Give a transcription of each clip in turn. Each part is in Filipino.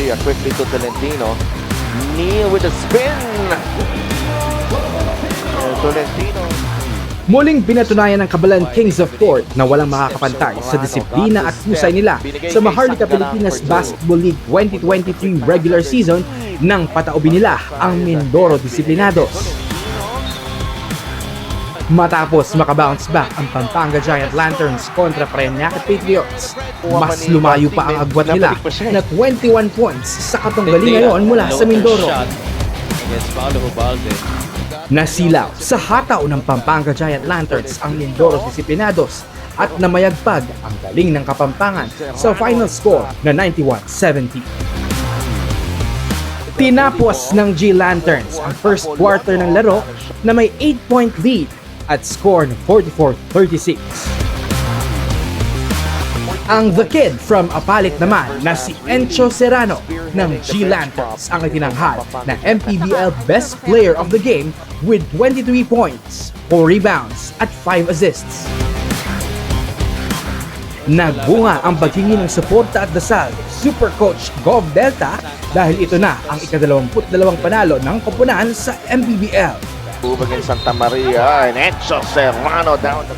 Garcia quickly to Tolentino. Neil with a spin. Tolentino. Muling pinatunayan ng Kabalan Kings of Court na walang makakapantay sa disiplina at husay nila sa Maharlika Pilipinas Basketball League 2023 regular season nang pataobin nila ang Mindoro Disiplanados. Matapos makabounce back ang Pampanga Giant Lanterns kontra Parañaque Patriots, mas lumayo pa ang agwat nila na 21 points sa katunggali ngayon mula sa Mindoro. Nasilaw sa hataw ng Pampanga Giant Lanterns ang Mindoro Disiplanados at namayagpag ang galing ng Kapampangan sa final score na 91-70. Tinapos ng G Lanterns ang first quarter ng laro na may 8-point lead at score na 44-36. Ang The Kid from Apalit naman na si Encho Serrano ng G Lanterns ang itinanghal na MPBL Best Player of the Game with 23 points, 4 rebounds at 5 assists. Nagbunga ang paghingi ng suporta at dasal Super Coach Gov Delta dahil ito na ang ika-22 panalo ng koponan sa MPBL. Against Santa Maria and Encho Serrano down the...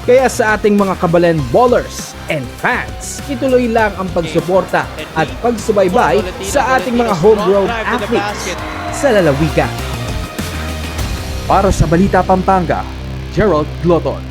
Kaya sa ating mga Kabalan ballers and fans, ituloy lang ang pagsuporta at pagsubaybay sa ating mga homegrown athletes sa lalawigan. Para sa Balita Pampanga, Gerald Gloton.